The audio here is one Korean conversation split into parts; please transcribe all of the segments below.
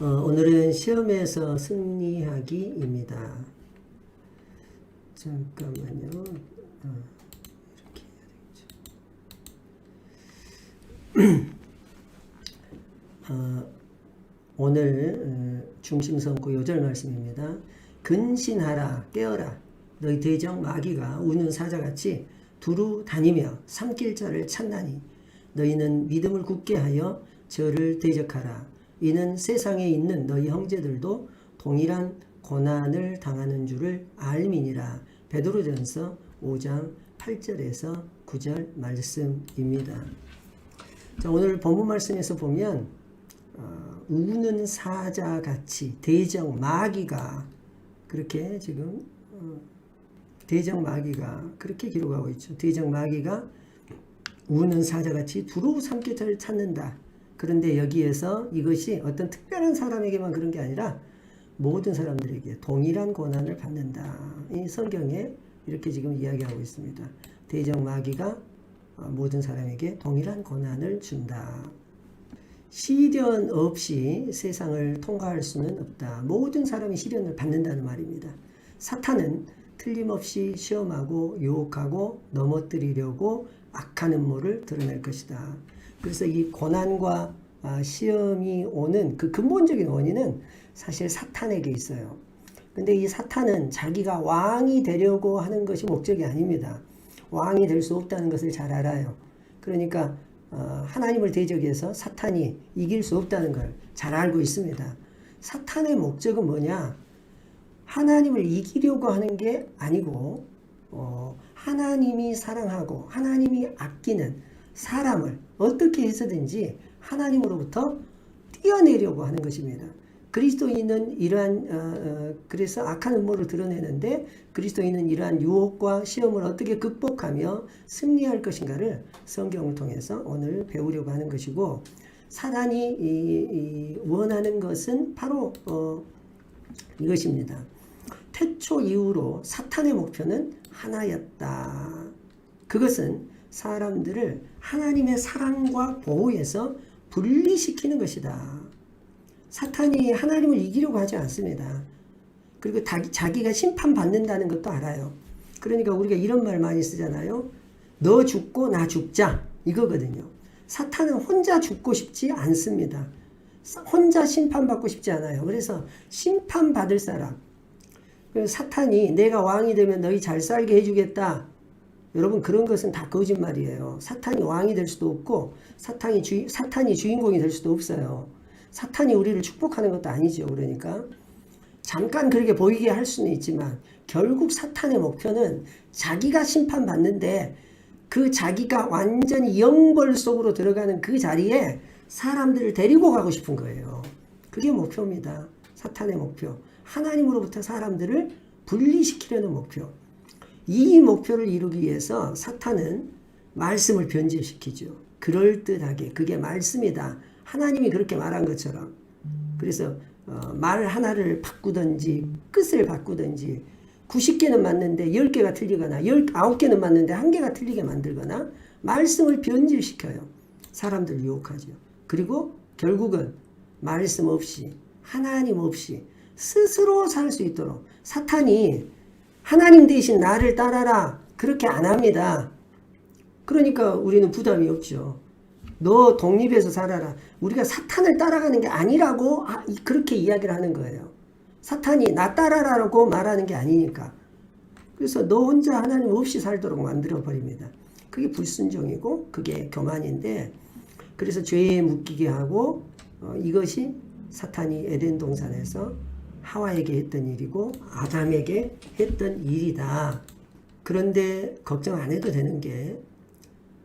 오늘은 시험에서 승리하기입니다. 잠깐만요. 이렇게 해야 되겠죠. 오늘 중심 삼고 요절 말씀입니다. 근신하라 깨어라 너희 대적 마귀가 우는 사자같이 두루 다니며 삼킬 자를 찾나니 너희는 믿음을 굳게 하여 저를 대적하라. 이는 세상에 있는 너희 형제들도 동일한 고난을 당하는 줄을 알미니라. 베드로전서 5장 8절에서 9절 말씀입니다. 자, 오늘 본문 말씀에서 보면 우는 사자같이 대적 마귀가 그렇게 지금 대적 마귀가 그렇게 기록하고 있죠. 대적 마귀가 우는 사자같이 두루 삼킬 자를 찾는다. 그런데 여기에서 이것이 어떤 특별한 사람에게만 그런 게 아니라 모든 사람들에게 동일한 고난을 받는다. 이 성경에 이렇게 지금 이야기하고 있습니다. 대적 마귀가 모든 사람에게 동일한 고난을 준다. 시련 없이 세상을 통과할 수는 없다. 모든 사람이 시련을 받는다는 말입니다. 사탄은 틀림없이 시험하고 유혹하고 넘어뜨리려고 악한 음모를 드러낼 것이다. 그래서 이 고난과 시험이 오는 그 근본적인 원인은 사실 사탄에게 있어요. 근데 이 사탄은 자기가 왕이 되려고 하는 것이 목적이 아닙니다. 왕이 될 수 없다는 것을 잘 알아요. 그러니까 하나님을 대적해서 사탄이 이길 수 없다는 걸 잘 알고 있습니다. 사탄의 목적은 뭐냐? 하나님을 이기려고 하는 게 아니고 하나님이 사랑하고 하나님이 아끼는 사람을 어떻게 해서든지 하나님으로부터 떼어내려고 하는 것입니다. 그리스도인은 이러한 그래서 악한 음모를 드러내는데 그리스도인은 이러한 유혹과 시험을 어떻게 극복하며 승리할 것인가를 성경을 통해서 오늘 배우려고 하는 것이고, 사단이 원하는 것은 바로 이것입니다. 태초 이후로 사탄의 목표는 하나였다. 그것은 사람들을 하나님의 사랑과 보호에서 분리시키는 것이다. 사탄이 하나님을 이기려고 하지 않습니다. 그리고 자기가 심판받는다는 것도 알아요. 그러니까 우리가 이런 말 많이 쓰잖아요. 너 죽고 나 죽자 이거거든요. 사탄은 혼자 죽고 싶지 않습니다. 혼자 심판받고 싶지 않아요. 그래서 심판받을 사람, 사탄이 내가 왕이 되면 너희 잘 살게 해주겠다. 여러분, 그런 것은 다 거짓말이에요. 사탄이 왕이 될 수도 없고 사탄이 주인공이 될 수도 없어요. 사탄이 우리를 축복하는 것도 아니죠. 그러니까 잠깐 그렇게 보이게 할 수는 있지만 결국 사탄의 목표는 자기가 심판받는데 그 자기가 완전히 영벌 속으로 들어가는 그 자리에 사람들을 데리고 가고 싶은 거예요. 그게 목표입니다. 사탄의 목표. 하나님으로부터 사람들을 분리시키려는 목표. 이 목표를 이루기 위해서 사탄은 말씀을 변질시키죠. 그럴듯하게 그게 말씀이다. 하나님이 그렇게 말한 것처럼. 그래서 말 하나를 바꾸든지 끝을 바꾸든지 90개는 맞는데 10개가 틀리거나 9개는 맞는데 1개가 틀리게 만들거나 말씀을 변질시켜요. 사람들을 유혹하죠. 그리고 결국은 말씀 없이 하나님 없이 스스로 살 수 있도록 사탄이 하나님 대신 나를 따라라 그렇게 안 합니다. 그러니까 우리는 부담이 없죠. 너 독립해서 살아라. 우리가 사탄을 따라가는 게 아니라고 그렇게 이야기를 하는 거예요. 사탄이 나 따라라고 말하는 게 아니니까. 그래서 너 혼자 하나님 없이 살도록 만들어 버립니다. 그게 불순종이고 그게 교만인데, 그래서 죄에 묶이게 하고 이것이 사탄이 에덴 동산에서 하와에게 했던 일이고 아담에게 했던 일이다. 그런데 걱정 안 해도 되는 게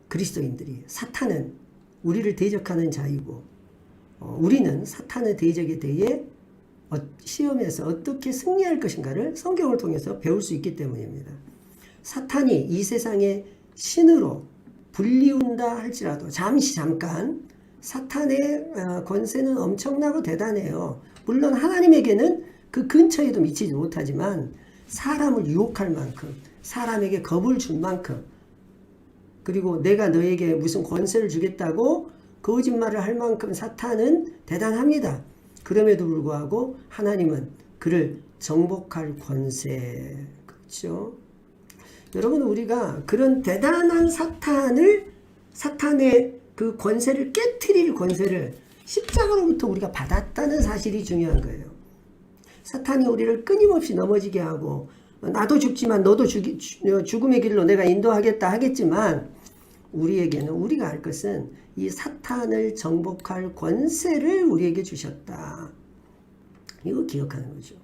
그리스도인들이, 사탄은 우리를 대적하는 자이고 우리는 사탄의 대적에 대해 시험에서 어떻게 승리할 것인가를 성경을 통해서 배울 수 있기 때문입니다. 사탄이 이 세상의 신으로 불리운다 할지라도 잠깐 사탄의 권세는 엄청나고 대단해요. 물론 하나님에게는 그 근처에도 미치지 못하지만 사람을 유혹할 만큼, 사람에게 겁을 줄 만큼, 그리고 내가 너에게 무슨 권세를 주겠다고 거짓말을 할 만큼 사탄은 대단합니다. 그럼에도 불구하고 하나님은 그를 정복할 권세. 그렇죠? 여러분, 우리가 그런 대단한 사탄의 그 권세를 깨트릴 권세를 십자가로부터 우리가 받았다는 사실이 중요한 거예요. 사탄이 우리를 끊임없이 넘어지게 하고 나도 죽지만 너도 죽음의 길로 내가 인도하겠다 하겠지만 우리에게는 우리가 할 것은 이 사탄을 정복할 권세를 우리에게 주셨다. 이거 기억하는 거죠.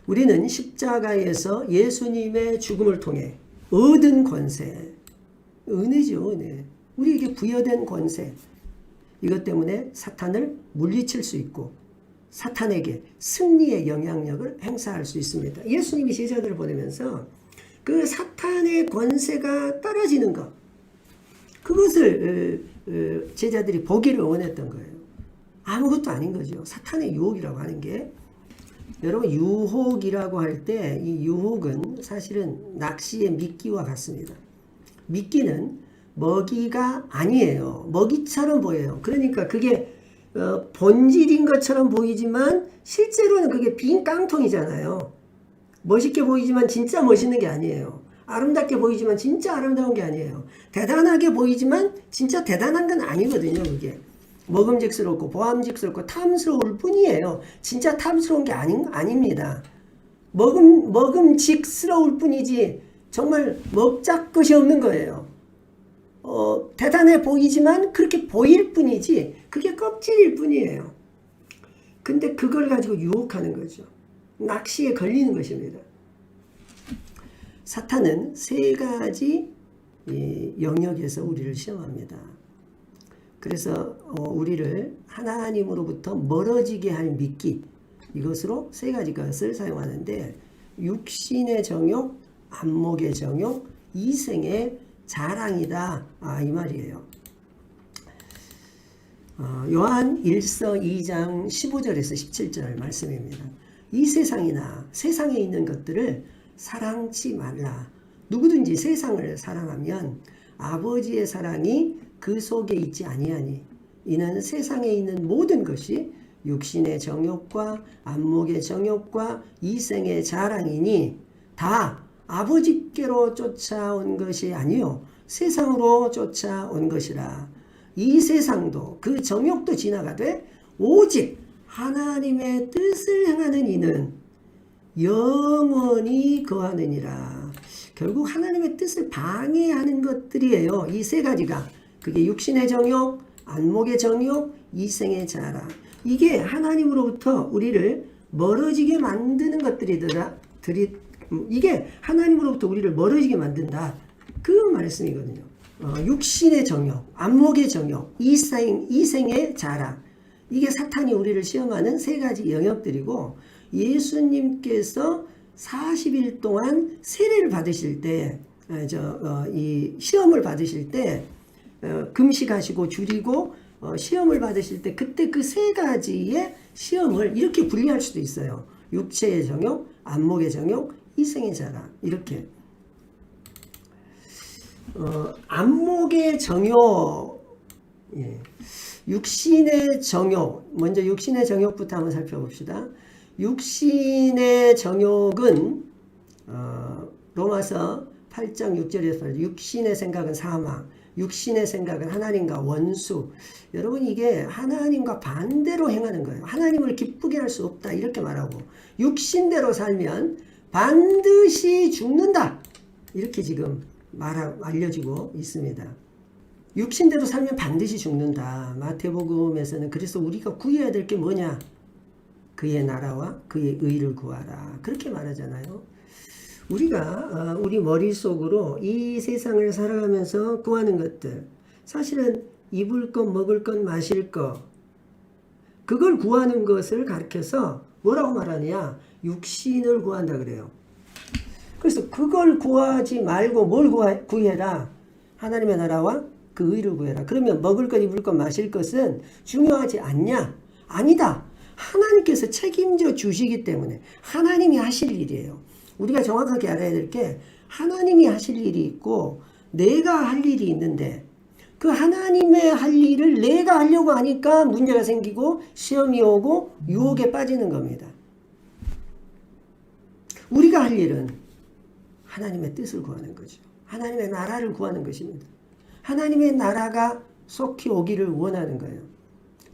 우리는 십자가에서 예수님의 죽음을 통해 얻은 권세, 은혜죠, 은혜. 우리에게 부여된 권세. 이것 때문에 사탄을 물리칠 수 있고 사탄에게 승리의 영향력을 행사할 수 있습니다. 예수님이 제자들을 보내면서 그 사탄의 권세가 떨어지는 것, 그것을 제자들이 보기를 원했던 거예요. 아무것도 아닌 거죠. 사탄의 유혹이라고 하는 게. 여러분, 유혹이라고 할 때 이 유혹은 사실은 낚시의 미끼와 같습니다. 미끼는 먹이가 아니에요. 먹이처럼 보여요. 그러니까 그게 본질인 것처럼 보이지만 실제로는 그게 빈 깡통이잖아요. 멋있게 보이지만 진짜 멋있는 게 아니에요. 아름답게 보이지만 진짜 아름다운 게 아니에요. 대단하게 보이지만 진짜 대단한 건 아니거든요. 그게 먹음직스럽고 보암직스럽고 탐스러울 뿐이에요. 진짜 탐스러운 게 아닙니다. 먹음직스러울 뿐이지 정말 먹잡 것이 없는 거예요. 대단해 보이지만 그렇게 보일 뿐이지 그게 껍질일 뿐이에요. 근데 그걸 가지고 유혹하는 거죠. 낚시에 걸리는 것입니다. 사탄은 세 가지 영역에서 우리를 시험합니다. 그래서 우리를 하나님으로부터 멀어지게 할 미끼, 이것으로 세 가지 것을 사용하는데 육신의 정욕, 안목의 정욕, 이생의 자랑이다. 이 말이에요. 요한 1서 2장 15절에서 17절 말씀입니다. 이 세상이나 세상에 있는 것들을 사랑치 말라. 누구든지 세상을 사랑하면 아버지의 사랑이 그 속에 있지 아니하니 이는 세상에 있는 모든 것이 육신의 정욕과 안목의 정욕과 이생의 자랑이니 다 아버지께로 쫓아온 것이 아니요 세상으로 쫓아온 것이라. 이 세상도 그 정욕도 지나가되 오직 하나님의 뜻을 행하는 이는 영원히 거하느니라. 결국 하나님의 뜻을 방해하는 것들이에요. 이 세 가지가. 그게 육신의 정욕, 안목의 정욕, 이생의 자랑. 이게 하나님으로부터 우리를 멀어지게 만드는 것들이더라. 이게 하나님으로부터 우리를 멀어지게 만든다. 그 말씀이거든요. 육신의 정욕, 안목의 정욕, 이생의 자랑. 이게 사탄이 우리를 시험하는 세 가지 영역들이고 예수님께서 40일 동안 세례를 받으실 때, 이 시험을 받으실 때 금식하시고 줄이고 시험을 받으실 때 그때 그 세 가지의 시험을 이렇게 분리할 수도 있어요. 육체의 정욕, 안목의 정욕, 이생의 자랑. 이렇게 안목의 정욕, 육신의 정욕. 먼저 육신의 정욕부터 한번 살펴봅시다. 육신의 정욕은 로마서 8장 6절에서 육신의 생각은 사망, 육신의 생각은 하나님과 원수. 여러분, 이게 하나님과 반대로 행하는 거예요. 하나님을 기쁘게 할 수 없다 이렇게 말하고 육신대로 살면 반드시 죽는다 이렇게 지금 알려지고 있습니다. 육신대로 살면 반드시 죽는다. 마태복음에서는 그래서 우리가 구해야 될 게 뭐냐? 그의 나라와 그의 의를 구하라. 그렇게 말하잖아요. 우리가 우리 머릿속으로 이 세상을 살아가면서 구하는 것들, 사실은 입을 것, 먹을 것, 마실 것, 그걸 구하는 것을 가르쳐서 뭐라고 말하냐? 육신을 구한다 그래요. 그래서 그걸 구하지 말고 뭘 구해라? 하나님의 나라와 그 의를 구해라. 그러면 먹을 것, 입을 것, 마실 것은 중요하지 않냐? 아니다. 하나님께서 책임져 주시기 때문에 하나님이 하실 일이에요. 우리가 정확하게 알아야 될 게 하나님이 하실 일이 있고 내가 할 일이 있는데 그 하나님의 할 일을 내가 하려고 하니까 문제가 생기고 시험이 오고 유혹에 빠지는 겁니다. 우리가 할 일은 하나님의 뜻을 구하는 거죠. 하나님의 나라를 구하는 것입니다. 하나님의 나라가 속히 오기를 원하는 거예요.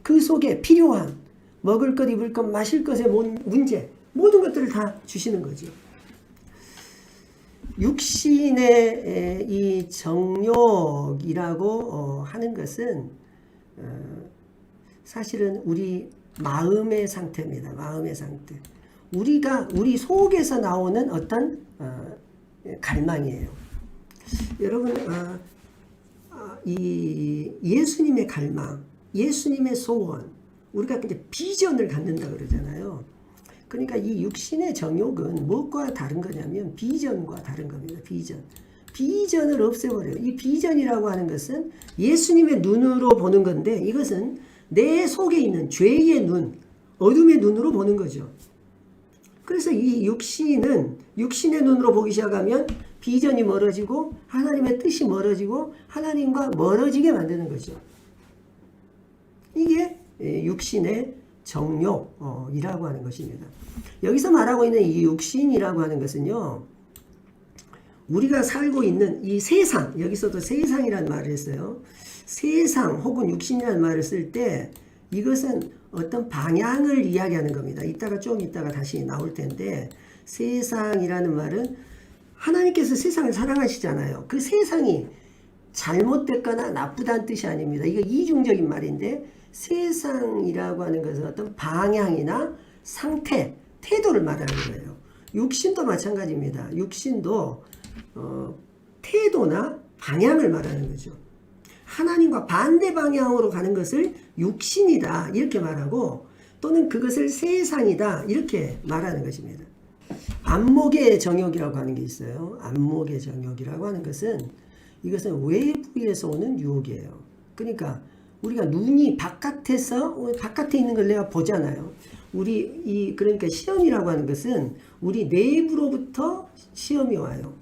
그 속에 필요한 먹을 것, 입을 것, 마실 것의 문제, 모든 것들을 다 주시는 거죠. 육신의 이 정욕이라고 하는 것은 사실은 우리 마음의 상태입니다. 마음의 상태. 우리 속에서 나오는 어떤 갈망이에요. 여러분, 이 예수님의 갈망, 예수님의 소원, 우리가 이제 비전을 갖는다 그러잖아요. 그러니까 이 육신의 정욕은 무엇과 다른 거냐면 비전과 다른 겁니다. 비전을 없애버려요. 이 비전이라고 하는 것은 예수님의 눈으로 보는 건데, 이것은 내 속에 있는 죄의 눈, 어둠의 눈으로 보는 거죠. 그래서 이 육신의 눈으로 보기 시작하면 비전이 멀어지고 하나님의 뜻이 멀어지고 하나님과 멀어지게 만드는 거죠. 이게 육신의 정욕이라고 하는 것입니다. 여기서 말하고 있는 이 육신이라고 하는 것은요, 우리가 살고 있는 이 세상, 여기서도 세상이라는 말을 했어요. 세상 혹은 육신이라는 말을 쓸 때 이것은 어떤 방향을 이야기하는 겁니다. 좀 이따가 다시 나올 텐데, 세상이라는 말은 하나님께서 세상을 사랑하시잖아요. 그 세상이 잘못됐거나 나쁘다는 뜻이 아닙니다. 이거 이중적인 말인데, 세상이라고 하는 것은 어떤 방향이나 상태, 태도를 말하는 거예요. 육신도 마찬가지입니다. 육신도 태도나 방향을 말하는 거죠. 하나님과 반대 방향으로 가는 것을 육신이다 이렇게 말하고, 또는 그것을 세상이다 이렇게 말하는 것입니다. 안목의 정욕이라고 하는 게 있어요. 안목의 정욕이라고 하는 것은, 이것은 외부에서 오는 유혹이에요. 그러니까 우리가 눈이 바깥에 있는 걸 내가 보잖아요. 그러니까 시험이라고 하는 것은 우리 내부로부터 시험이 와요.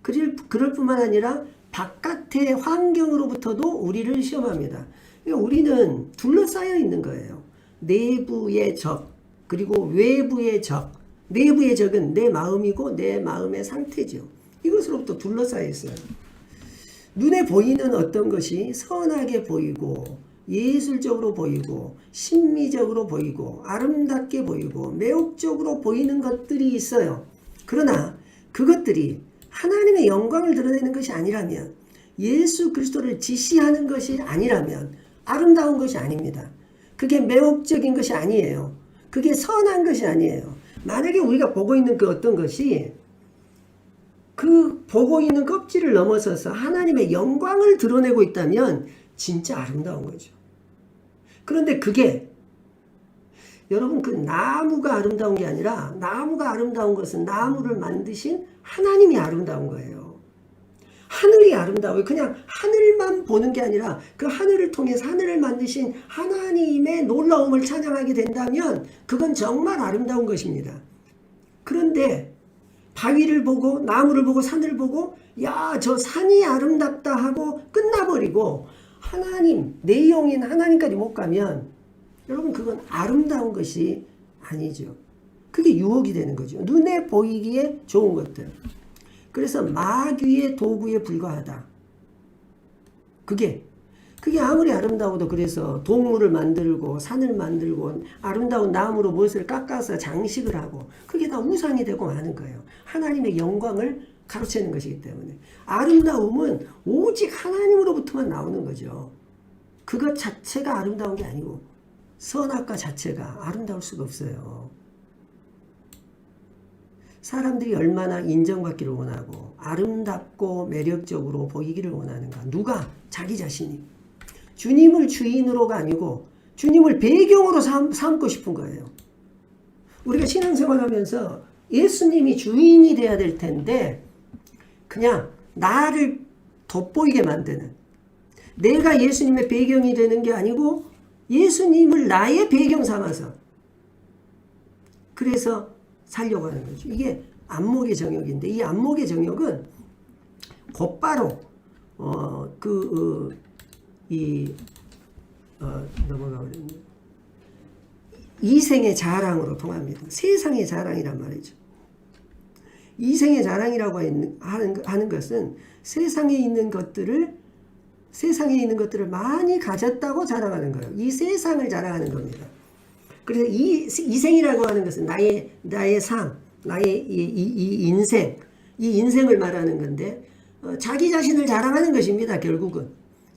그럴 뿐만 아니라 바깥의 환경으로부터도 우리를 시험합니다. 그러니까 우리는 둘러싸여 있는 거예요. 내부의 적, 그리고 외부의 적. 내부의 적은 내 마음이고 내 마음의 상태죠. 이것으로부터 둘러싸여 있어요. 눈에 보이는 어떤 것이 선하게 보이고 예술적으로 보이고 심미적으로 보이고 아름답게 보이고 매혹적으로 보이는 것들이 있어요. 그러나 그것들이 하나님의 영광을 드러내는 것이 아니라면, 예수 그리스도를 지시하는 것이 아니라면 아름다운 것이 아닙니다. 그게 매혹적인 것이 아니에요. 그게 선한 것이 아니에요. 만약에 우리가 보고 있는 그 어떤 것이 그 보고 있는 껍질을 넘어서서 하나님의 영광을 드러내고 있다면 진짜 아름다운 거죠. 그런데 그게 여러분, 그 나무가 아름다운 게 아니라, 나무가 아름다운 것은 나무를 만드신 하나님이 아름다운 거예요. 하늘이 아름다워요. 그냥 하늘만 보는 게 아니라 그 하늘을 통해서 하늘을 만드신 하나님의 놀라움을 찬양하게 된다면 그건 정말 아름다운 것입니다. 그런데 바위를 보고 나무를 보고 산을 보고 야, 저 산이 아름답다 하고 끝나버리고 하나님, 내 영인 하나님까지 못 가면 여러분, 그건 아름다운 것이 아니죠. 그게 유혹이 되는 거죠. 눈에 보이기에 좋은 것들. 그래서 마귀의 도구에 불과하다. 그게 아무리 아름다워도, 그래서 동물을 만들고 산을 만들고 아름다운 나무로 무엇을 깎아서 장식을 하고, 그게 다 우상이 되고 마는 거예요. 하나님의 영광을 가로채는 것이기 때문에. 아름다움은 오직 하나님으로부터만 나오는 거죠. 그것 자체가 아름다운 게 아니고 선악과 자체가 아름다울 수가 없어요. 사람들이 얼마나 인정받기를 원하고 아름답고 매력적으로 보이기를 원하는가. 누가? 자기 자신이. 주님을 주인으로가 아니고 주님을 배경으로 삼고 싶은 거예요. 우리가 신앙생활하면서 예수님이 주인이 돼야 될 텐데 그냥 나를 돋보이게 만드는, 내가 예수님의 배경이 되는 게 아니고 예수님을 나의 배경 삼아서 그래서 살려고 하는 거죠. 이게 안목의 정욕인데, 이 안목의 정욕은 곧바로 넘어가 버렸네. 이생의 자랑으로 통합니다. 세상의 자랑이란 말이죠. 이생의 자랑이라고 하는 것은 세상에 있는 것들을 많이 가졌다고 자랑하는 거예요. 이 세상을 자랑하는 겁니다. 그래서 이생이라고 하는 것은 나의 삶, 나의 이 인생, 이 인생을 말하는 건데 자기 자신을 자랑하는 것입니다. 결국은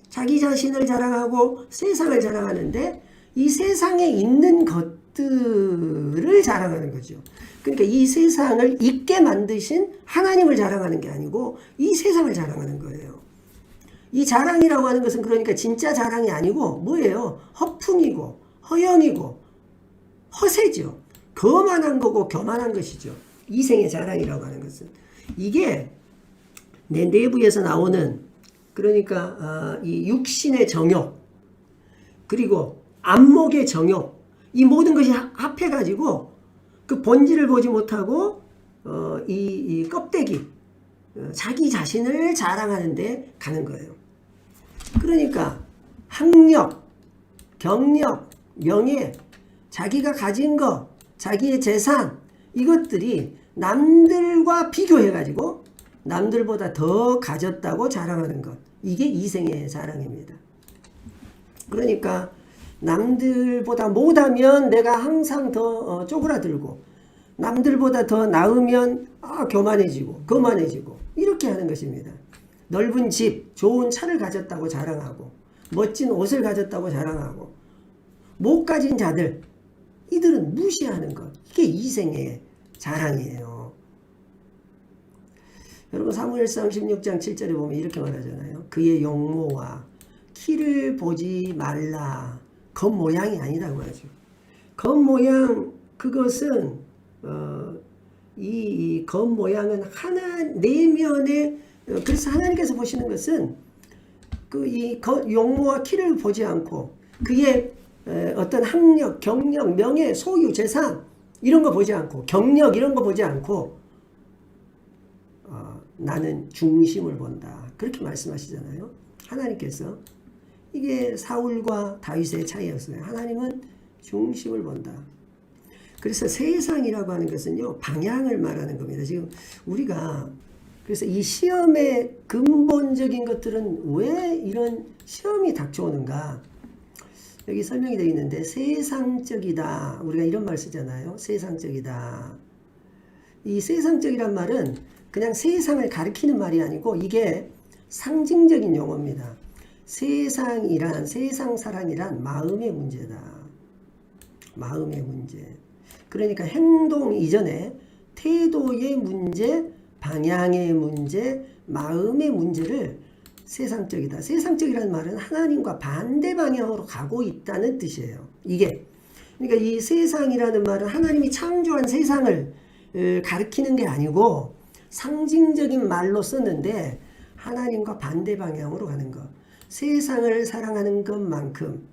자기 자신을 자랑하고 세상을 자랑하는데 이 세상에 있는 것들을 자랑하는 거죠. 그러니까 이 세상을 있게 만드신 하나님을 자랑하는 게 아니고 이 세상을 자랑하는 거예요. 이 자랑이라고 하는 것은 그러니까 진짜 자랑이 아니고 뭐예요? 허풍이고 허영이고 허세죠. 거만한 거고 교만한 것이죠. 이생의 자랑이라고 하는 것은. 이게 내 내부에서 나오는 그러니까 이 육신의 정욕 그리고 안목의 정욕 이 모든 것이 합해가지고 그 본질을 보지 못하고 이 껍데기 자기 자신을 자랑하는데 가는 거예요. 그러니까 학력, 경력, 명예, 자기가 가진 것, 자기의 재산 이것들이 남들과 비교해가지고 남들보다 더 가졌다고 자랑하는 것. 이게 이생의 자랑입니다. 그러니까 남들보다 못하면 내가 항상 더 쪼그라들고 남들보다 더 나으면 교만해지고 거만해지고 이렇게 하는 것입니다. 넓은 집, 좋은 차를 가졌다고 자랑하고 멋진 옷을 가졌다고 자랑하고 못 가진 자들 이들은 무시하는 것. 이게 이생의 자랑이에요. 여러분 사무엘상 16장 7절에 보면 이렇게 말하잖아요. 그의 용모와 키를 보지 말라. 겉모양이 아니라고 하죠. 겉모양 그것은 이 겉모양은 내면에 그래서 하나님께서 보시는 것은 이 용모와 키를 보지 않고 그의 어떤 학력, 경력, 명예, 소유, 재산 이런 거 보지 않고 경력 이런 거 보지 않고 나는 중심을 본다. 그렇게 말씀하시잖아요. 하나님께서 이게 사울과 다윗의 차이였어요. 하나님은 중심을 본다. 그래서 세상이라고 하는 것은요. 방향을 말하는 겁니다. 지금 우리가 그래서 이 시험의 근본적인 것들은 왜 이런 시험이 닥쳐오는가? 여기 설명이 되어 있는데 세상적이다. 우리가 이런 말 쓰잖아요. 세상적이다. 이 세상적이란 말은 그냥 세상을 가리키는 말이 아니고 이게 상징적인 용어입니다. 세상사랑이란 마음의 문제다. 마음의 문제. 그러니까 행동 이전에 태도의 문제, 방향의 문제, 마음의 문제를 세상적이다. 세상적이라는 말은 하나님과 반대 방향으로 가고 있다는 뜻이에요. 이게. 그러니까 이 세상이라는 말은 하나님이 창조한 세상을 가리키는 게 아니고 상징적인 말로 썼는데 하나님과 반대 방향으로 가는 것. 세상을 사랑하는 것만큼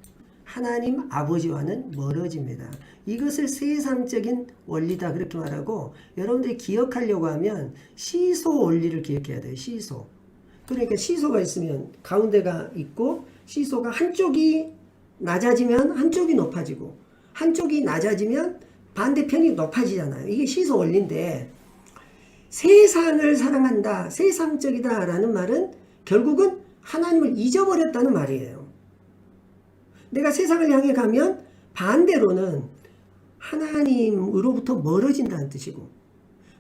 하나님 아버지와는 멀어집니다. 이것을 세상적인 원리다 그렇게 말하고 여러분들이 기억하려고 하면 시소 원리를 기억해야 돼요. 시소. 그러니까 시소가 있으면 가운데가 있고 시소가 한쪽이 낮아지면 한쪽이 높아지고 한쪽이 낮아지면 반대편이 높아지잖아요. 이게 시소 원리인데 세상을 사랑한다, 세상적이다 라는 말은 결국은 하나님을 잊어버렸다는 말이에요. 내가 세상을 향해 가면 반대로는 하나님으로부터 멀어진다는 뜻이고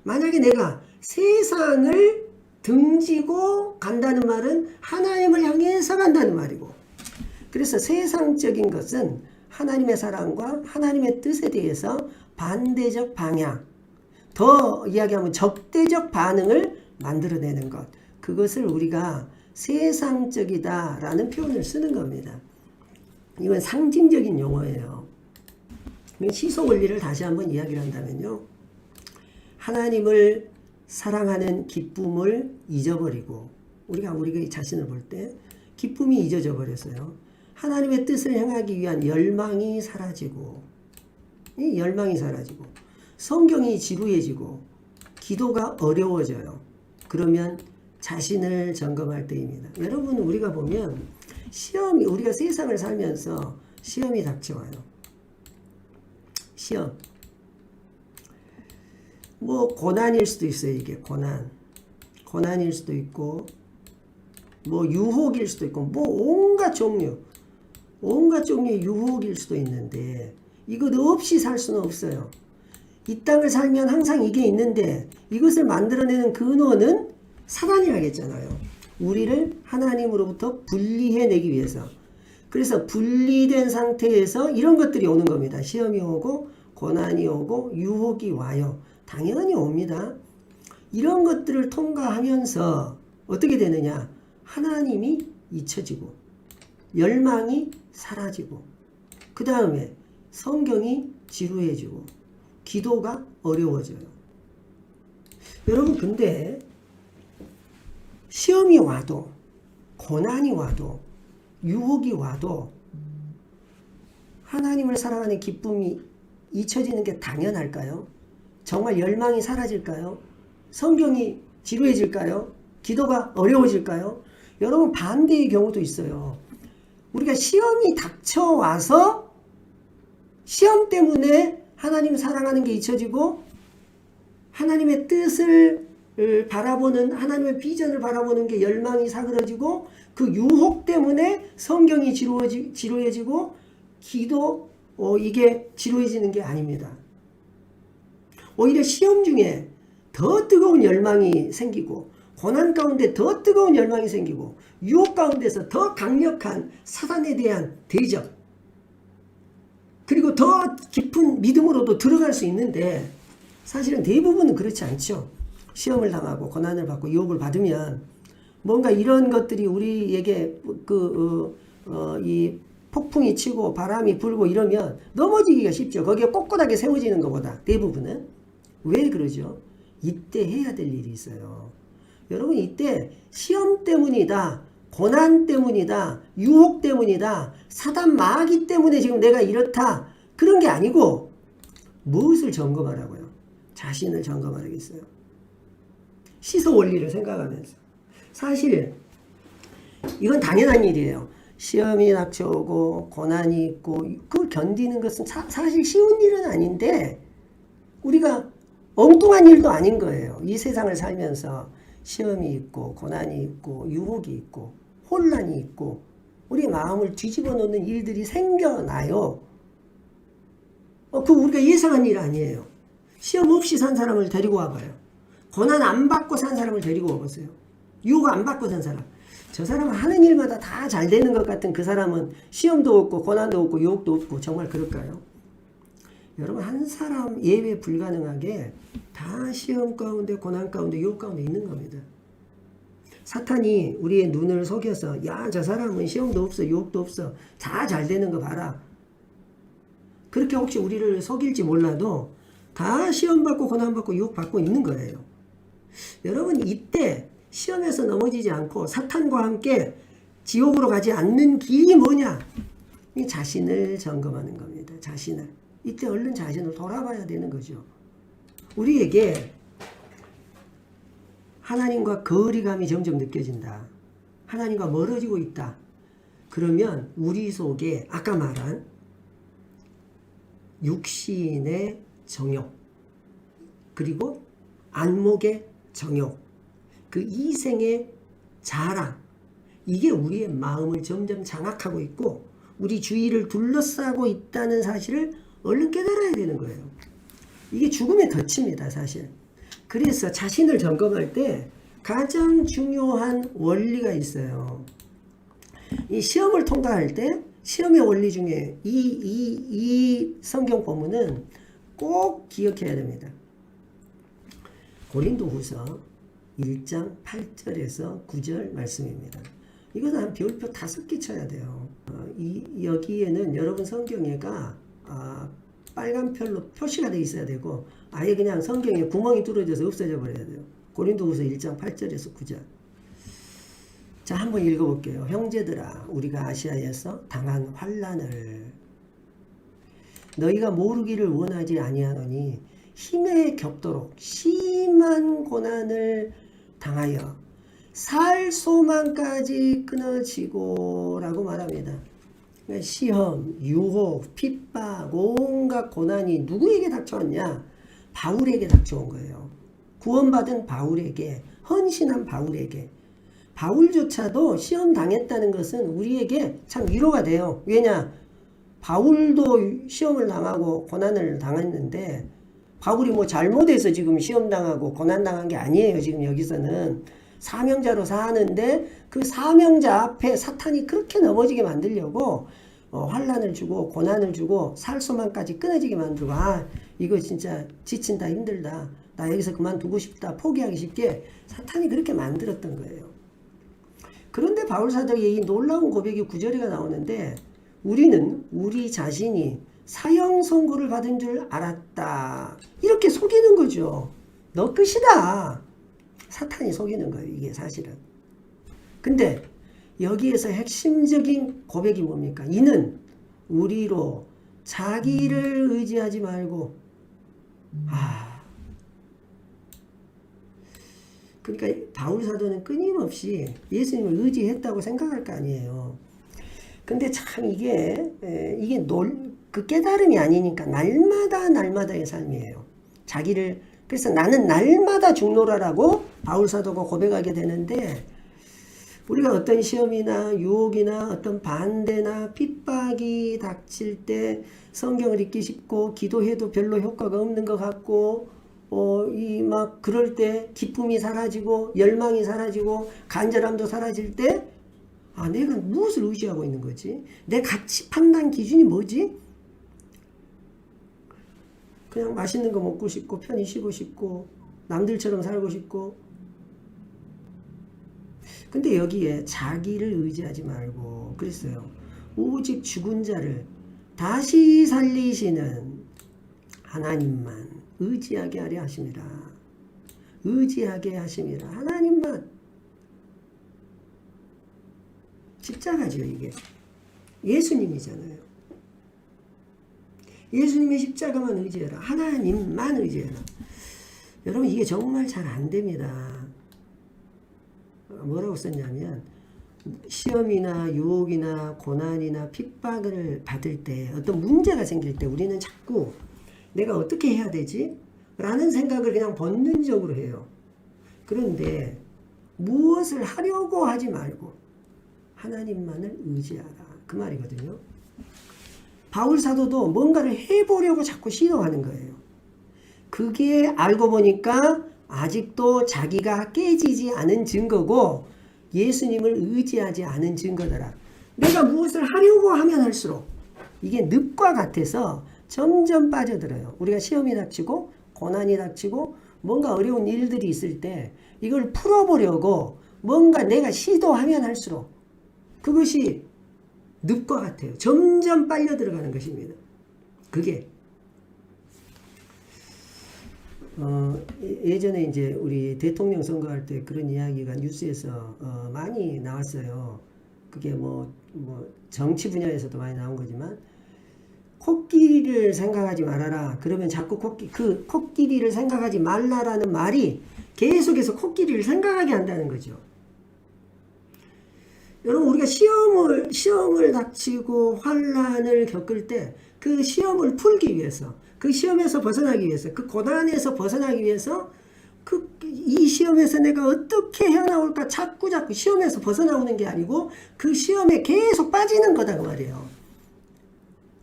만약에 내가 세상을 등지고 간다는 말은 하나님을 향해서 간다는 말이고 그래서 세상적인 것은 하나님의 사랑과 하나님의 뜻에 대해서 반대적 방향 더 이야기하면 적대적 반응을 만들어내는 것 그것을 우리가 세상적이다 라는 표현을 쓰는 겁니다. 이건 상징적인 용어예요. 시소 원리를 다시 한번 이야기를 한다면요. 하나님을 사랑하는 기쁨을 잊어버리고 우리가 자신을 볼 때 기쁨이 잊어져 버렸어요. 하나님의 뜻을 행하기 위한 열망이 사라지고 이 열망이 사라지고 성경이 지루해지고 기도가 어려워져요. 그러면 자신을 점검할 때입니다. 여러분 우리가 보면 시험이 우리가 세상을 살면서 시험이 닥쳐와요. 시험. 뭐 고난일 수도 있어요. 이게 고난일 수도 있고 뭐 유혹일 수도 있고 뭐 온갖 종류의 유혹일 수도 있는데 이것 없이 살 수는 없어요. 이 땅을 살면 항상 이게 있는데 이것을 만들어내는 근원은 사단이라 했잖아요. 우리를 하나님으로부터 분리해내기 위해서. 그래서 분리된 상태에서 이런 것들이 오는 겁니다. 시험이 오고 고난이 오고 유혹이 와요. 당연히 옵니다. 이런 것들을 통과하면서 어떻게 되느냐? 하나님이 잊혀지고 열망이 사라지고 그 다음에 성경이 지루해지고 기도가 어려워져요. 여러분 근데 시험이 와도 고난이 와도 유혹이 와도 하나님을 사랑하는 기쁨이 잊혀지는 게 당연할까요? 정말 열망이 사라질까요? 성경이 지루해질까요? 기도가 어려워질까요? 여러분 반대의 경우도 있어요. 우리가 시험이 닥쳐와서 시험 때문에 하나님 사랑하는 게 잊혀지고 하나님의 뜻을 바라보는 하나님의 비전을 바라보는 게 열망이 사그러지고 그 유혹 때문에 성경이 지루해지고 기도 이게 지루해지는 게 아닙니다. 오히려 시험 중에 더 뜨거운 열망이 생기고 고난 가운데 더 뜨거운 열망이 생기고 유혹 가운데서 더 강력한 사단에 대한 대적 그리고 더 깊은 믿음으로도 들어갈 수 있는데 사실은 대부분은 그렇지 않죠. 시험을 당하고 고난을 받고 유혹을 받으면 뭔가 이런 것들이 우리에게 이 폭풍이 치고 바람이 불고 이러면 넘어지기가 쉽죠. 거기에 꼿꼿하게 세워지는 것보다 대부분은. 왜 그러죠? 이때 해야 될 일이 있어요. 여러분 이때 시험 때문이다, 고난 때문이다, 유혹 때문이다, 사단 마귀 때문에 지금 내가 이렇다 그런 게 아니고 무엇을 점검하라고요? 자신을 점검하라겠어요. 시소 원리를 생각하면서. 사실 이건 당연한 일이에요. 시험이 닥쳐오고 고난이 있고 그걸 견디는 것은 사실 쉬운 일은 아닌데 우리가 엉뚱한 일도 아닌 거예요. 이 세상을 살면서 시험이 있고 고난이 있고 유혹이 있고 혼란이 있고 우리 마음을 뒤집어 놓는 일들이 생겨나요. 그 우리가 예상한 일 아니에요. 시험 없이 산 사람을 데리고 와봐요. 고난 안 받고 산 사람을 데리고 와보세요. 유혹 안 받고 산 사람. 저 사람은 하는 일마다 다 잘 되는 것 같은 그 사람은 시험도 없고 고난도 없고 유혹도 없고 정말 그럴까요? 여러분 한 사람 예외 불가능하게 다 시험 가운데 고난 가운데 유혹 가운데 있는 겁니다. 사탄이 우리의 눈을 속여서 야 저 사람은 시험도 없어 유혹도 없어 다 잘 되는 거 봐라. 그렇게 혹시 우리를 속일지 몰라도 다 시험 받고 고난 받고 유혹 받고 있는 거예요. 여러분 이때 시험에서 넘어지지 않고 사탄과 함께 지옥으로 가지 않는 길이 뭐냐? 이 자신을 점검하는 겁니다. 자신을. 이때 얼른 자신을 돌아봐야 되는 거죠. 우리에게 하나님과 거리감이 점점 느껴진다. 하나님과 멀어지고 있다. 그러면 우리 속에 아까 말한 육신의 정욕 그리고 안목의 정욕 그 이생의 자랑 이게 우리의 마음을 점점 장악하고 있고 우리 주위를 둘러싸고 있다는 사실을 얼른 깨달아야 되는 거예요. 이게 죽음의 덫입니다, 사실. 그래서 자신을 점검할 때 가장 중요한 원리가 있어요. 이 시험을 통과할 때 시험의 원리 중에 이 성경 본문은 꼭 기억해야 됩니다. 고린도후서 1장 8절에서 9절 말씀입니다. 이건 한 별표 5개 쳐야 돼요. 여기에는 여러분 성경에가 빨간 별로 표시가 되어 있어야 되고 아예 그냥 성경에 구멍이 뚫어져서 없어져 버려야 돼요. 고린도후서 1장 8절에서 9절. 자, 한번 읽어볼게요. 형제들아, 우리가 아시아에서 당한 환난을 너희가 모르기를 원하지 아니하노니 힘에 겹도록 심한 고난을 당하여 살 소망까지 끊어지고 라고 말합니다. 그러니까 시험, 유혹, 핍박, 온갖 고난이 누구에게 닥쳐왔냐? 바울에게 닥쳐온 거예요. 구원받은 바울에게, 헌신한 바울에게. 바울조차도 시험 당했다는 것은 우리에게 참 위로가 돼요. 왜냐? 바울도 시험을 당하고 고난을 당했는데 바울이 뭐 잘못해서 지금 시험 당하고 고난 당한 게 아니에요. 지금 여기서는 사명자로 사는데 그 사명자 앞에 사탄이 그렇게 넘어지게 만들려고 환난을 주고 고난을 주고 살 소망까지 끊어지게 만들고, 아 이거 진짜 지친다, 힘들다, 나 여기서 그만두고 싶다, 포기하기 쉽게 사탄이 그렇게 만들었던 거예요. 그런데 바울 사도의 이 놀라운 고백이 9절에 나오는데, 우리는 우리 자신이 사형 선고를 받은 줄 알았다, 이렇게 속이는 거죠. 너 끝이다. 사탄이 속이는 거예요, 이게 사실은. 근데 여기에서 핵심적인 고백이 뭡니까? 이는 우리로 자기를 의지하지 말고, 그러니까 바울 사도는 끊임없이 예수님을 의지했다고 생각할 거 아니에요. 근데 참 이게 그 깨달음이 아니니까 날마다의 삶이에요. 자기를, 그래서 나는 날마다 죽노라라고 바울 사도가 고백하게 되는데, 우리가 어떤 시험이나 유혹이나 어떤 반대나 핍박이 닥칠 때 성경을 읽기 쉽고 기도해도 별로 효과가 없는 것 같고, 그럴 때 기쁨이 사라지고 열망이 사라지고 간절함도 사라질 때, 내가 무엇을 의지하고 있는 거지? 내 가치 판단 기준이 뭐지? 그냥 맛있는 거 먹고 싶고 편히 쉬고 싶고 남들처럼 살고 싶고. 근데 여기에 자기를 의지하지 말고 그랬어요. 오직 죽은 자를 다시 살리시는 하나님만 의지하게 하려 하심이라. 의지하게 하심이라. 하나님만. 십자가죠, 이게. 예수님이잖아요. 예수님의 십자가만 의지해라. 하나님만 의지해라. 여러분, 이게 정말 잘 안 됩니다. 뭐라고 썼냐면, 시험이나 유혹이나 고난이나 핍박을 받을 때, 어떤 문제가 생길 때 우리는 자꾸 내가 어떻게 해야 되지? 라는 생각을 그냥 본능적으로 해요. 그런데 무엇을 하려고 하지 말고 하나님만을 의지하라, 그 말이거든요. 바울 사도도 뭔가를 해보려고 자꾸 시도하는 거예요. 그게 알고 보니까 아직도 자기가 깨지지 않은 증거고 예수님을 의지하지 않은 증거더라. 내가 무엇을 하려고 하면 할수록 이게 늪과 같아서 점점 빠져들어요. 우리가 시험이 닥치고 고난이 닥치고 뭔가 어려운 일들이 있을 때 이걸 풀어보려고 뭔가 내가 시도하면 할수록 그것이 늪과 같아요. 점점 빨려 들어가는 것입니다. 그게 예전에 이제 우리 대통령 선거할 때 그런 이야기가 뉴스에서 많이 나왔어요. 그게 뭐 정치 분야에서도 많이 나온 거지만, 코끼리를 생각하지 말아라. 그러면 자꾸 코끼리를 생각하지 말라라는 말이 계속해서 코끼리를 생각하게 한다는 거죠. 여러분, 우리가 시험을 닥치고 환난을 겪을 때 그 시험을 풀기 위해서, 그 시험에서 벗어나기 위해서, 그 고난에서 벗어나기 위해서, 이 시험에서 내가 어떻게 헤어나올까 자꾸 시험에서 벗어나오는 게 아니고 그 시험에 계속 빠지는 거다, 그 말이에요.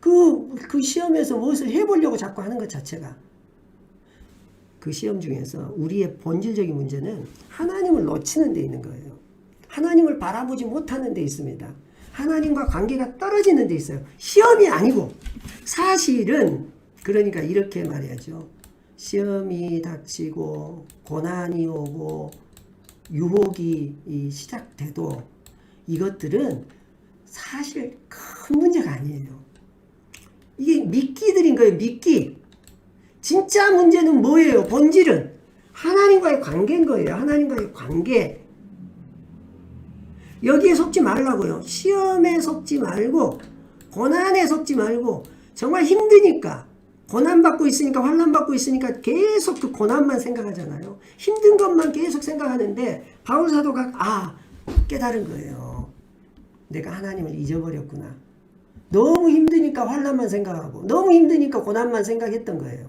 그 시험에서 무엇을 해보려고 자꾸 하는 것 자체가. 그 시험 중에서 우리의 본질적인 문제는 하나님을 놓치는 데 있는 거예요. 하나님을 바라보지 못하는 데 있습니다. 하나님과 관계가 떨어지는 데 있어요. 시험이 아니고. 사실은 그러니까 이렇게 말해야죠. 시험이 닥치고 고난이 오고 유혹이 시작돼도 이것들은 사실 큰 문제가 아니에요. 이게 미끼들인 거예요. 미끼. 진짜 문제는 뭐예요? 본질은 하나님과의 관계인 거예요. 하나님과의 관계. 여기에 속지 말라고요. 시험에 속지 말고 고난에 속지 말고, 정말 힘드니까 고난받고 있으니까, 환난받고 있으니까 계속 그 고난만 생각하잖아요. 힘든 것만 계속 생각하는데 바울 사도가 깨달은 거예요. 내가 하나님을 잊어버렸구나. 너무 힘드니까 환난만 생각하고 너무 힘드니까 고난만 생각했던 거예요.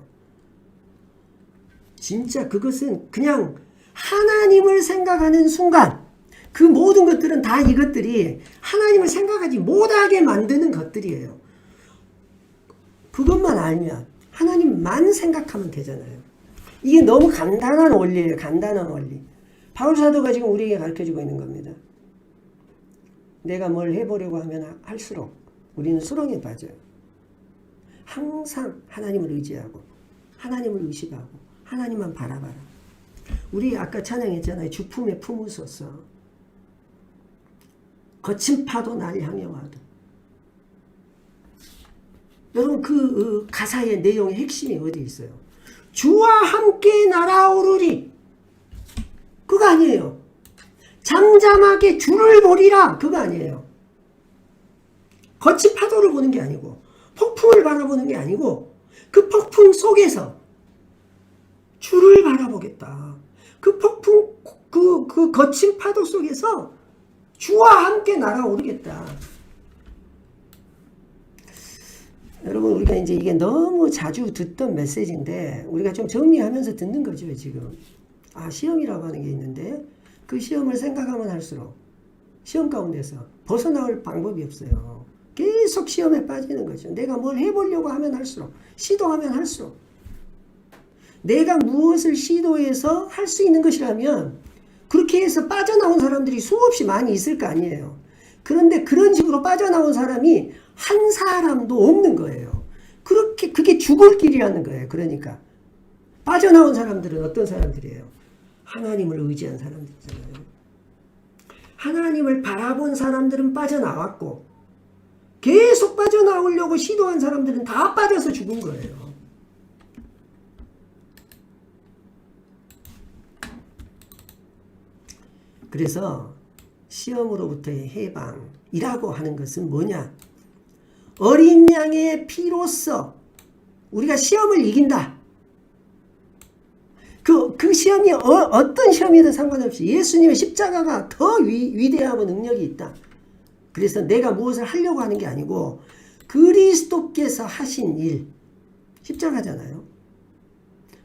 진짜 그것은 그냥 하나님을 생각하는 순간 그 모든 것들은 다 이것들이 하나님을 생각하지 못하게 만드는 것들이에요. 그것만 알면 하나님만 생각하면 되잖아요. 이게 너무 간단한 원리예요. 간단한 원리. 바울 사도가 지금 우리에게 가르쳐주고 있는 겁니다. 내가 뭘 해보려고 하면 할수록 우리는 수렁에 빠져요. 항상 하나님을 의지하고 하나님을 의식하고 하나님만 바라봐라. 우리 아까 찬양했잖아요. 주품에 품으소서. 거친 파도 날 향해 와도. 여러분 그 가사의 내용의 핵심이 어디 있어요? 주와 함께 날아오르리. 그거 아니에요. 잠잠하게 주를 보리라. 그거 아니에요. 거친 파도를 보는 게 아니고 폭풍을 바라보는 게 아니고 그 폭풍 속에서 주를 바라보겠다. 그 폭풍 그 거친 파도 속에서 주와 함께 날아오르겠다. 여러분 우리가 이제 이게 너무 자주 듣던 메시지인데 우리가 좀 정리하면서 듣는 거죠 지금. 시험이라고 하는 게 있는데 그 시험을 생각하면 할수록 시험 가운데서 벗어나올 방법이 없어요. 계속 시험에 빠지는 거죠. 내가 뭘 해보려고 하면 할수록 시도하면 할수록 내가 무엇을 시도해서 할 수 있는 것이라면 그렇게 해서 빠져나온 사람들이 수없이 많이 있을 거 아니에요. 그런데 그런 식으로 빠져나온 사람이 한 사람도 없는 거예요. 그게 죽을 길이라는 거예요. 그러니까 빠져나온 사람들은 어떤 사람들이에요? 하나님을 의지한 사람들이잖아요. 하나님을 바라본 사람들은 빠져나왔고 계속 빠져나오려고 시도한 사람들은 다 빠져서 죽은 거예요. 그래서 시험으로부터의 해방이라고 하는 것은 뭐냐? 어린 양의 피로써 우리가 시험을 이긴다. 그 시험이 어떤 시험이든 상관없이 예수님의 십자가가 더 위대하고 능력이 있다. 그래서 내가 무엇을 하려고 하는 게 아니고 그리스도께서 하신 일, 십자가잖아요.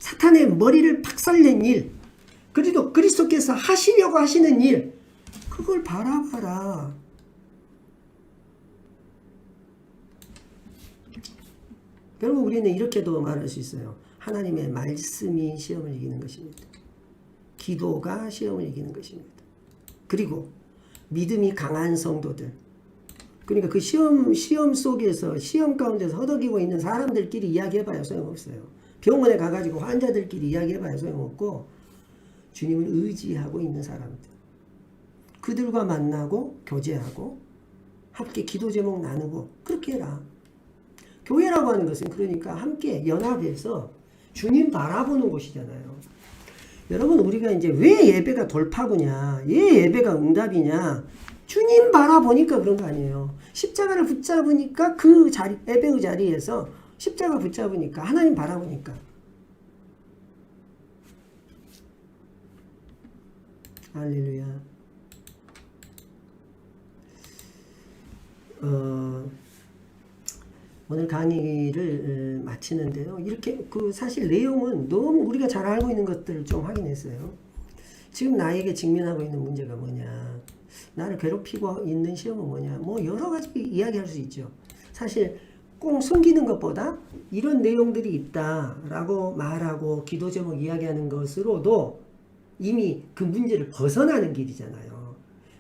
사탄의 머리를 박살낸 일, 그리고 그리스도께서 하시려고 하시는 일, 그걸 바라봐라. 여러분 우리는 이렇게도 말할 수 있어요. 하나님의 말씀이 시험을 이기는 것입니다. 기도가 시험을 이기는 것입니다. 그리고 믿음이 강한 성도들, 그러니까 그 시험 속에서 시험 가운데서 허덕이고 있는 사람들끼리 이야기해봐야 소용없어요. 병원에 가가지고 환자들끼리 이야기해봐야 소용없고 주님을 의지하고 있는 사람들, 그들과 만나고 교제하고 함께 기도 제목 나누고 그렇게 해라. 교회라고 하는 것은 그러니까 함께 연합해서 주님 바라보는 곳이잖아요. 여러분 우리가 이제 왜 예배가 돌파구냐, 왜 예배가 응답이냐, 주님 바라보니까 그런 거 아니에요. 십자가를 붙잡으니까 그 자리, 예배의 자리에서 십자가 붙잡으니까 하나님 바라보니까. 할렐루야. 오늘 강의를 마치는데요. 이렇게 사실 내용은 너무 우리가 잘 알고 있는 것들을 좀 확인했어요. 지금 나에게 직면하고 있는 문제가 뭐냐, 나를 괴롭히고 있는 시험은 뭐냐, 뭐 여러 가지 이야기할 수 있죠. 사실 꼭 숨기는 것보다 이런 내용들이 있다라고 말하고 기도 제목 이야기하는 것으로도 이미 그 문제를 벗어나는 길이잖아요.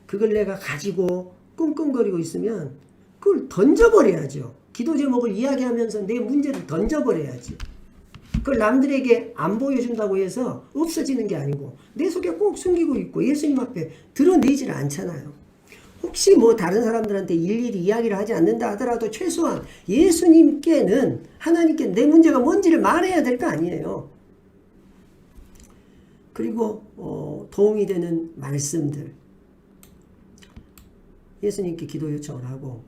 그걸 내가 가지고 끙끙거리고 있으면 그걸 던져버려야죠. 기도 제목을 이야기하면서 내 문제를 던져버려야지. 그걸 남들에게 안 보여준다고 해서 없어지는 게 아니고 내 속에 꼭 숨기고 있고 예수님 앞에 드러내지를 않잖아요. 혹시 뭐 다른 사람들한테 일일이 이야기를 하지 않는다 하더라도 최소한 예수님께는, 하나님께 내 문제가 뭔지를 말해야 될 거 아니에요. 그리고 도움이 되는 말씀들, 예수님께 기도 요청을 하고,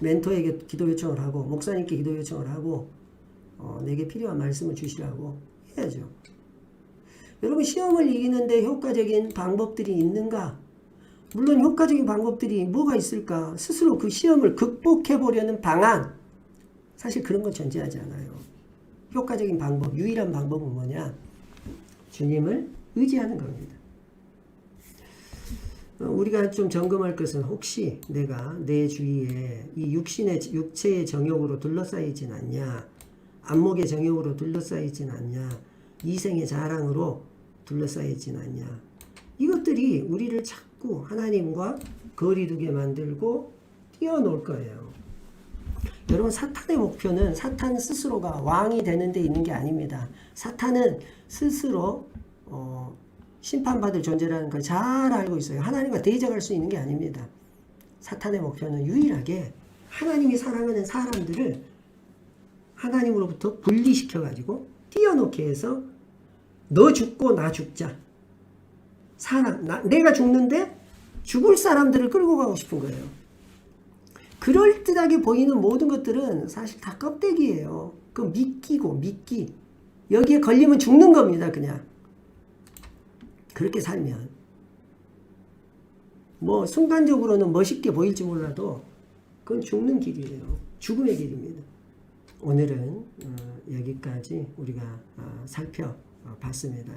멘토에게 기도 요청을 하고, 목사님께 기도 요청을 하고, 내게 필요한 말씀을 주시라고 해야죠. 여러분 시험을 이기는데 효과적인 방법들이 있는가? 물론 효과적인 방법들이 뭐가 있을까? 스스로 그 시험을 극복해 보려는 방안, 사실 그런 건 존재하지 않아요. 효과적인 방법, 유일한 방법은 뭐냐? 주님을 의지하는 겁니다. 우리가 좀 점검할 것은 혹시 내가 내 주위에 이 육체의 정욕으로 둘러싸이진 않냐, 안목의 정욕으로 둘러싸이진 않냐, 이생의 자랑으로 둘러싸이진 않냐. 이것들이 우리를 자꾸 하나님과 거리두게 만들고 띄워놓을 거예요. 여러분 사탄의 목표는 사탄 스스로가 왕이 되는 데 있는 게 아닙니다. 사탄은 스스로 심판받을 존재라는 걸 잘 알고 있어요. 하나님과 대적할 수 있는 게 아닙니다. 사탄의 목표는 유일하게 하나님이 사랑하는 사람들을 하나님으로부터 분리시켜가지고 띄워놓게 해서 너 죽고 나 죽자. 내가 죽는데 죽을 사람들을 끌고 가고 싶은 거예요. 그럴듯하게 보이는 모든 것들은 사실 다 껍데기예요. 그 미끼. 여기에 걸리면 죽는 겁니다. 그냥. 그렇게 살면. 뭐 순간적으로는 멋있게 보일지 몰라도 그건 죽는 길이에요. 죽음의 길입니다. 오늘은 여기까지 우리가 살펴봤습니다.